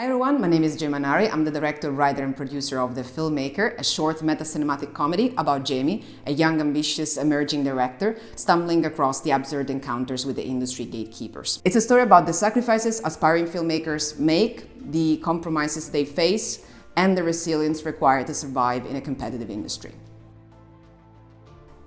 Hi everyone, my name is Manari. I'm the director, writer and producer of The Filmmaker, a short meta-cinematic comedy about Jamie, a young, ambitious, emerging director stumbling across the absurd encounters with the industry gatekeepers. It's a story about the sacrifices aspiring filmmakers make, the compromises they face, and the resilience required to survive in a competitive industry.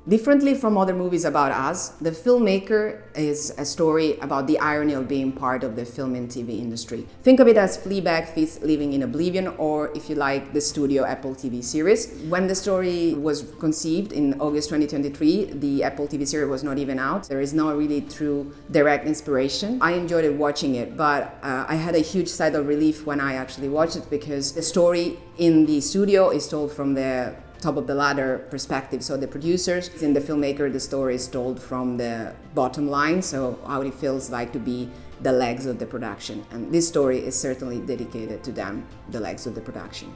Differently from other movies about us, The Filmmaker is a story about the irony of being part of the film and TV industry. Think of it as Fleabag feats living in oblivion, or if you like, the studio Apple TV series. When the story was conceived in August 2023, the Apple TV series was not even out. There is no really true direct inspiration. I enjoyed it watching it, but I had a huge sigh of relief when I actually watched it, because the story in the studio is told from the top of the ladder perspective. So the producers, in The Filmmaker, the story is told from the bottom line, so how it feels like to be the legs of the production. And this story is certainly dedicated to them, the legs of the production.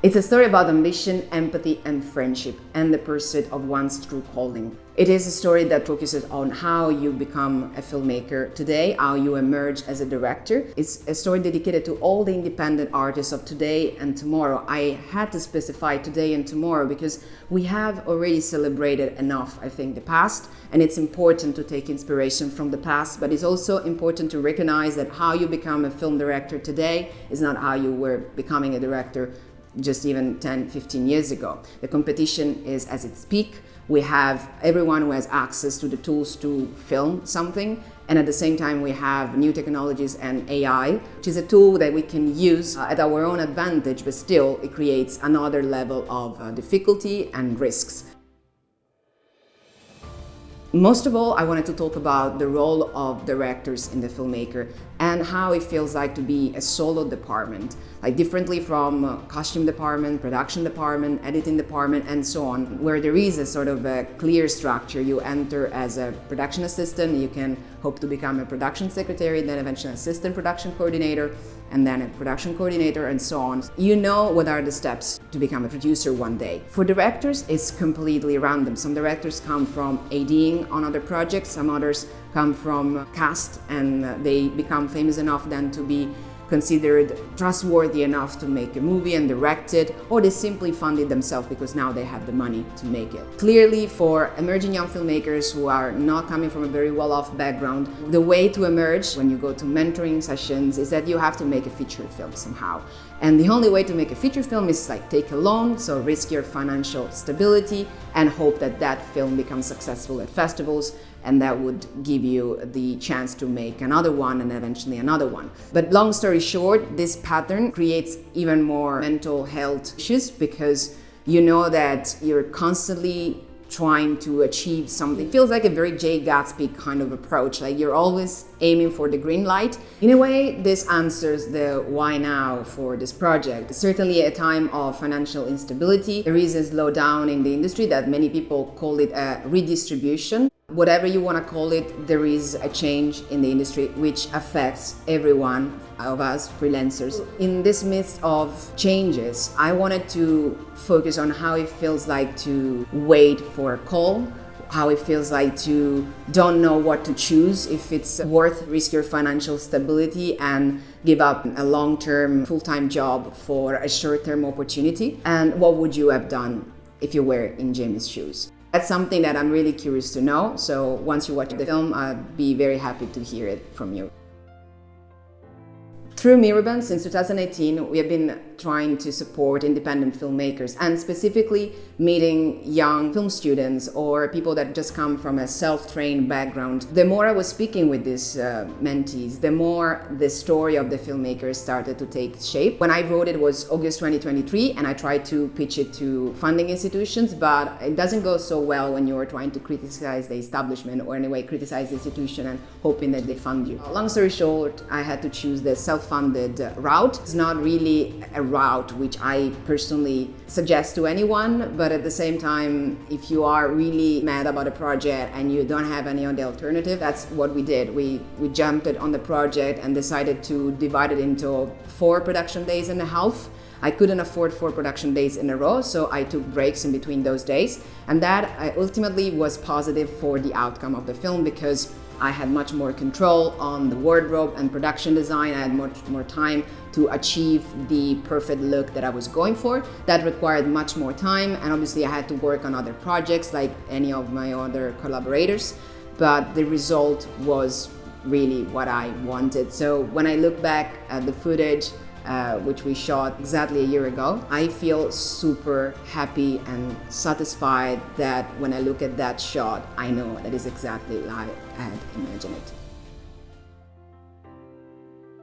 It's a story about ambition, empathy, and friendship, and the pursuit of one's true calling. It is a story that focuses on how you become a filmmaker today, how you emerge as a director. It's a story dedicated to all the independent artists of today and tomorrow. I had to specify today and tomorrow because we have already celebrated enough, I think, the past, and it's important to take inspiration from the past, but it's also important to recognize that how you become a film director today is not how you were becoming a director just even 10, 15 years ago. The competition is at its peak. We have everyone who has access to the tools to film something, and at the same time we have new technologies and AI, which is a tool that we can use at our own advantage, but still it creates another level of difficulty and risks. Most of all, I wanted to talk about the role of directors in The Filmmaker and how it feels like to be a solo department, like differently from costume department, production department, editing department, and so on, where there is a sort of a clear structure. You enter as a production assistant, you can hope to become a production secretary, then eventually an assistant production coordinator, and then a production coordinator, and so on. You know what are the steps to become a producer one day. For directors, it's completely random. Some directors come from ADing on other projects, some others come from cast, and they become famous enough then to be considered trustworthy enough to make a movie and direct it, or they simply fund it themselves because now they have the money to make it. Clearly, for emerging young filmmakers who are not coming from a very well-off background, the way to emerge when you go to mentoring sessions is that you have to make a feature film somehow. And the only way to make a feature film is like take a loan, so risk your financial stability and hope that that film becomes successful at festivals, and that would give you the chance to make another one and eventually another one. But long story short, this pattern creates even more mental health issues because you know that you're constantly trying to achieve something. It feels like a very Jay Gatsby kind of approach, like you're always aiming for the green light. In a way, this answers the why now for this project. Certainly at a time of financial instability, there is a slowdown in the industry that many people call it a redistribution. Whatever you want to call it, there is a change in the industry which affects every one of us freelancers. In this midst of changes, I wanted to focus on how it feels like to wait for a call, how it feels like to don't know what to choose, if it's worth risk your financial stability and give up a long-term full-time job for a short-term opportunity, and what would you have done if you were in Jamie's shoes. That's something that I'm really curious to know, so once you watch the film, I'd be very happy to hear it from you. Through Miraband, since 2018, we have been trying to support independent filmmakers and specifically meeting young film students or people that just come from a self-trained background. The more I was speaking with these mentees, the more the story of The Filmmaker started to take shape. When I wrote it was August 2023, and I tried to pitch it to funding institutions, but it doesn't go so well when you're trying to criticize the establishment or anyway criticize the institution and hoping that they fund you. Long story short, I had to choose the self-funded route. It's not really a route which I personally suggest to anyone, but at the same time, if you are really mad about a project and you don't have any other alternative, that's what we did. We jumped on the project and decided to divide it into 4 production days and a half. I couldn't afford 4 production days in a row, so I took breaks in between those days, and that ultimately was positive for the outcome of the film because I had much more control on the wardrobe and production design. I had much more time to achieve the perfect look that I was going for. That required much more time, and obviously I had to work on other projects like any of my other collaborators, but the result was really what I wanted. So when I look back at the footage, which we shot exactly a year ago, I feel super happy and satisfied that when I look at that shot, I know that is exactly like I had imagined it.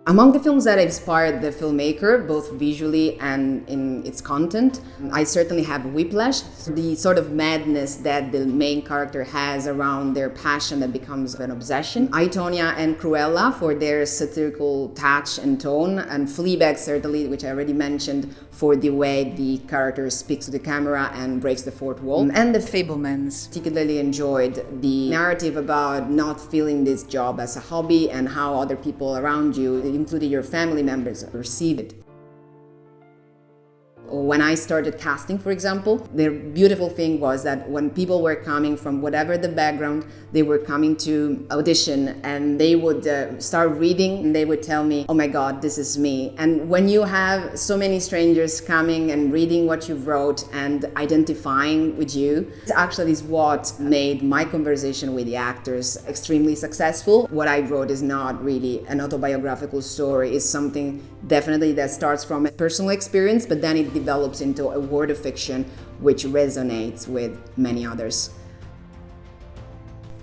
Among the films that inspired the filmmaker, both visually and in its content, I certainly have Whiplash, the sort of madness that the main character has around their passion that becomes an obsession. I, Tonya and Cruella for their satirical touch and tone, and Fleabag certainly, which I already mentioned, for the way the character speaks to the camera and breaks the fourth wall. And The Fabelmans. Particularly enjoyed the narrative about not feeling this job as a hobby and how other people around you, including your family members, perceive it. When I started casting, for example, the beautiful thing was that when people were coming from whatever the background, they were coming to audition and they would start reading and they would tell me, oh my God, this is me. And when you have so many strangers coming and reading what you wrote and identifying with you, it actually is what made my conversation with the actors extremely successful. What I wrote is not really an autobiographical story. It's something definitely that starts from a personal experience, but then it develops into a world of fiction which resonates with many others.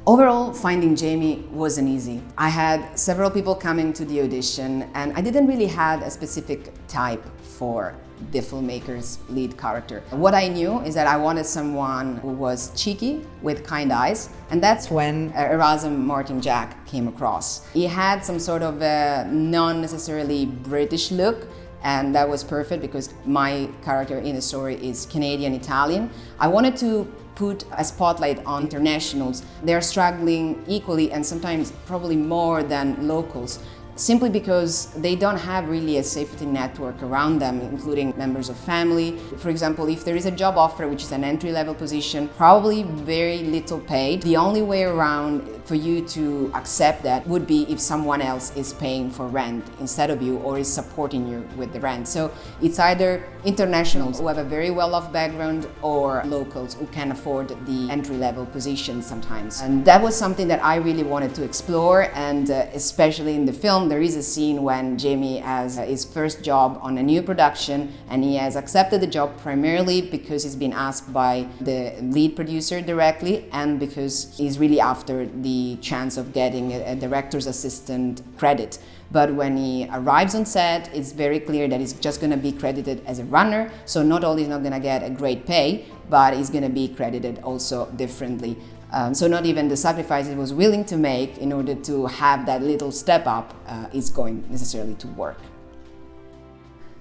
Overall, finding Jamie wasn't easy. I had several people coming to the audition and I didn't really have a specific type for the filmmaker's lead character. What I knew is that I wanted someone who was cheeky with kind eyes, and that's when Erasm Martin Jack came across. He had some sort of a non-necessarily British look, and that was perfect because my character in the story is Canadian-Italian. I wanted to put a spotlight on internationals. They're struggling equally and sometimes probably more than locals, simply because they don't have really a safety network around them, including members of family. For example, if there is a job offer, which is an entry-level position, probably very little paid, the only way around for you to accept that would be if someone else is paying for rent instead of you or is supporting you with the rent. So it's either internationals who have a very well-off background or locals who can afford the entry-level position sometimes. And that was something that I really wanted to explore, and especially in the film, there is a scene when Jamie has his first job on a new production, and he has accepted the job primarily because he's been asked by the lead producer directly and because he's really after the chance of getting a director's assistant credit. But when he arrives on set, it's very clear that he's just going to be credited as a runner, so not only is not going to get a great pay, but he's going to be credited also differently. So not even the sacrifice he was willing to make in order to have that little step up is going necessarily to work.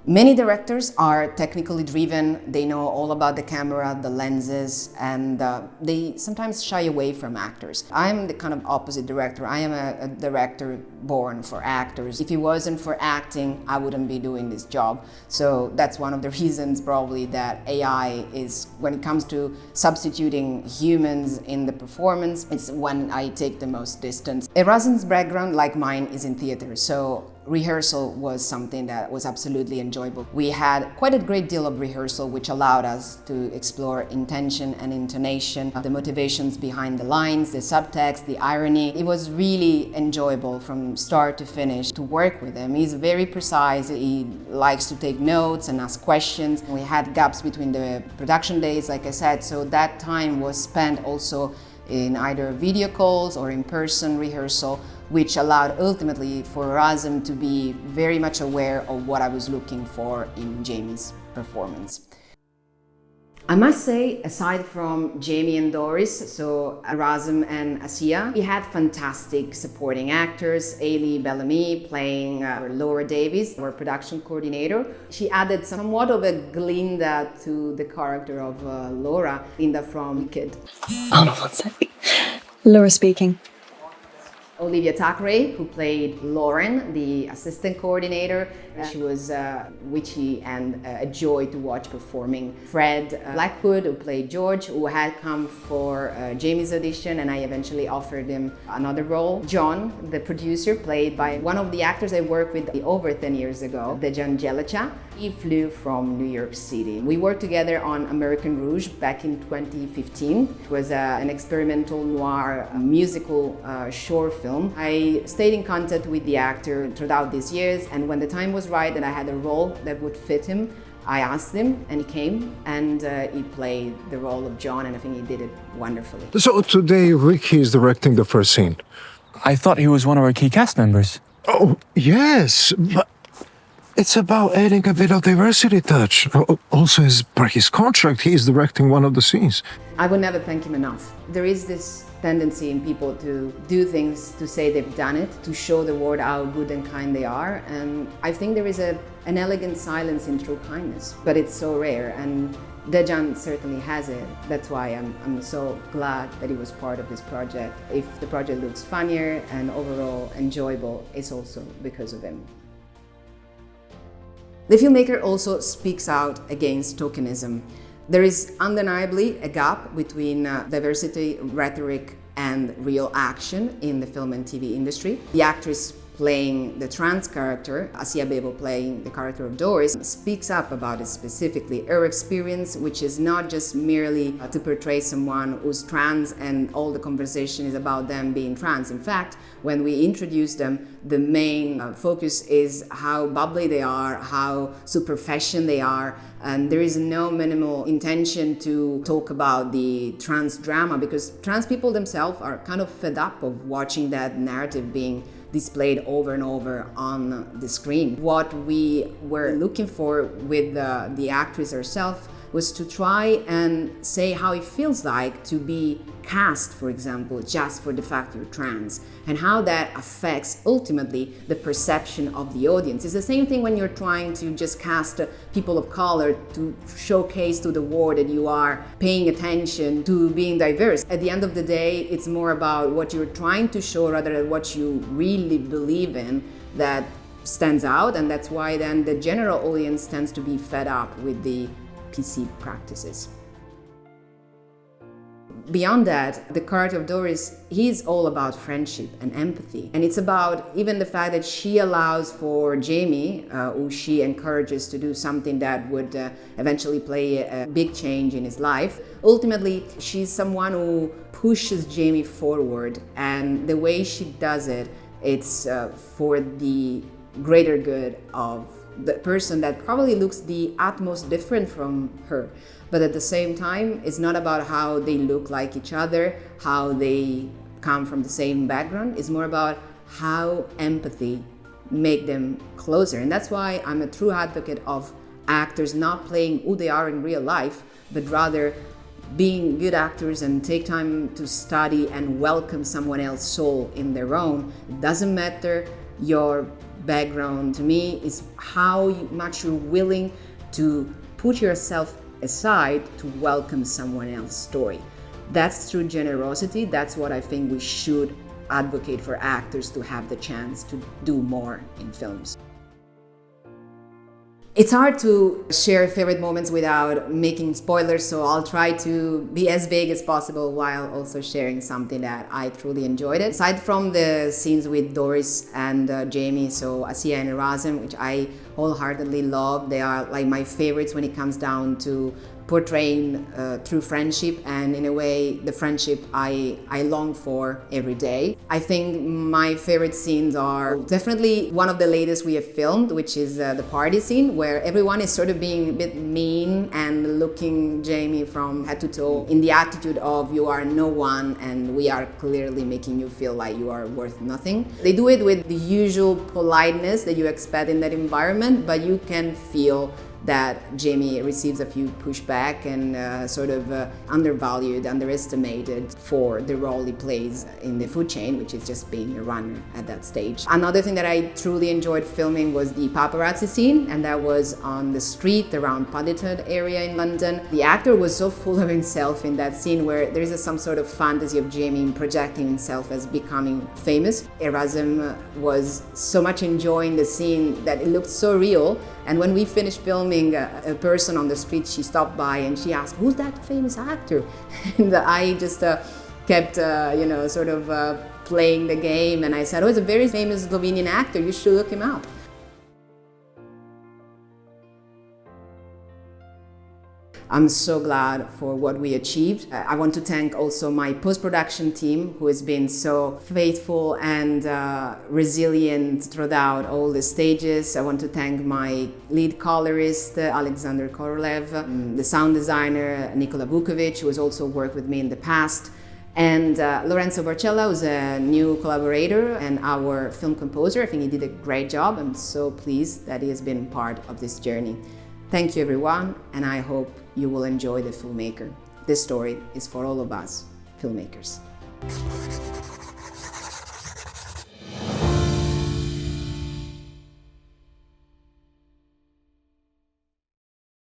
Many directors are technically driven, they know all about the camera, the lenses, and they sometimes shy away from actors. I'm the kind of opposite director. I am a director born for actors. If it wasn't for acting, I wouldn't be doing this job. So that's one of the reasons probably that AI is, when it comes to substituting humans in the performance, it's when I take the most distance. Erasm's background, like mine, is in theater, so rehearsal was something that was absolutely enjoyable. We had quite a great deal of rehearsal, which allowed us to explore intention and intonation, the motivations behind the lines, the subtext, the irony. It was really enjoyable from start to finish to work with him. He's very precise, he likes to take notes and ask questions. We had gaps between the production days, like I said, so that time was spent also in either video calls or in-person rehearsal, which allowed ultimately for Erasm to be very much aware of what I was looking for in Jamie's performance. I must say, aside from Jamie and Doris, so Erasm and Asia, we had fantastic supporting actors. Ailey Bellamy playing Laura Davis, our production coordinator. She added somewhat of a Glinda to the character of Laura, Glinda from Kid. Hold on one sec. Laura speaking. Olivia Thackeray, who played Lauren, the assistant coordinator. She was witchy and a joy to watch performing. Fred Blackwood, who played George, who had come for Jamie's audition, and I eventually offered him another role. John, the producer, played by one of the actors I worked with over 10 years ago, Dejan Jelica. He flew from New York City. We worked together on American Rouge back in 2015. It was an experimental noir musical short film. I stayed in contact with the actor throughout these years, and when the time was right and I had a role that would fit him, I asked him, and he came, and he played the role of John, and I think he did it wonderfully. So today Ricky is directing the first scene. I thought he was one of our key cast members. Oh, yes, but it's about adding a bit of diversity touch. Also, as per his contract, he is directing one of the scenes. I would never thank him enough. There is this tendency in people to do things to say they've done it, to show the world how good and kind they are. And I think there is an elegant silence in true kindness, but it's so rare. And Dejan certainly has it. That's why I'm so glad that he was part of this project. If the project looks funnier and overall enjoyable, it's also because of him. The filmmaker also speaks out against tokenism. There is undeniably a gap between diversity rhetoric and real action in the film and TV industry. The actress playing the trans character, Asia Bebo playing the character of Doris, speaks up about it specifically. Her experience, which is not just merely to portray someone who's trans and all the conversation is about them being trans. In fact, when we introduce them, the main focus is how bubbly they are, how super fashion they are, and there is no minimal intention to talk about the trans drama, because trans people themselves are kind of fed up of watching that narrative being displayed over and over on the screen. What we were looking for with the actress herself was to try and say how it feels like to be cast, for example, just for the fact you're trans, and how that affects ultimately the perception of the audience. It's the same thing when you're trying to just cast people of color to showcase to the world that you are paying attention to being diverse. At the end of the day, it's more about what you're trying to show rather than what you really believe in that stands out, and that's why then the general audience tends to be fed up with the PC practices. Beyond that, the character of Doris, he's all about friendship and empathy. And it's about even the fact that she allows for Jamie, who she encourages to do something that would eventually play a big change in his life. Ultimately, she's someone who pushes Jamie forward, and the way she does it, it's for the greater good of the person that probably looks the utmost different from her. But at the same time, it's not about how they look like each other, how they come from the same background. It's more about how empathy make them closer. And that's why I'm a true advocate of actors not playing who they are in real life, but rather being good actors and take time to study and welcome someone else's soul in their own. It doesn't matter your background. To me, is how much you're willing to put yourself aside to welcome someone else's story. That's true generosity. That's what I think we should advocate for actors to have the chance to do more in films. It's hard to share favorite moments without making spoilers, so I'll try to be as vague as possible while also sharing something that I truly enjoyed. Aside from the scenes with Doris and Jamie, so Asia and Erasm, which I wholeheartedly love, they are like my favorites when it comes down to portraying true friendship, and in a way the friendship I long for every day. I think my favorite scenes are definitely one of the latest we have filmed, which is the party scene, where everyone is sort of being a bit mean and looking Jamie from head to toe in the attitude of you are no one and we are clearly making you feel like you are worth nothing. They do it with the usual politeness that you expect in that environment, but you can feel that Jamie receives a few pushback and undervalued, underestimated for the role he plays in the food chain, which is just being a runner at that stage. Another thing that I truly enjoyed filming was the paparazzi scene, and that was on the street around Paddington area in London. The actor was so full of himself in that scene where there is some sort of fantasy of Jamie projecting himself as becoming famous. Erasm was so much enjoying the scene that it looked so real. And when we finished filming, a person on the street, she stopped by and she asked, "Who's that famous actor?" And I just kept, playing the game. And I said, "Oh, it's a very famous Slovenian actor. You should look him up." I'm so glad for what we achieved. I want to thank also my post-production team, who has been so faithful and resilient throughout all the stages. I want to thank my lead colorist, Alexander Korolev, the sound designer, Nikola Vukovic, who has also worked with me in the past, and Lorenzo Barcella, who's a new collaborator and our film composer. I think he did a great job. I'm so pleased that he has been part of this journey. Thank you, everyone, and I hope you will enjoy The Filmmaker. This story is for all of us, filmmakers.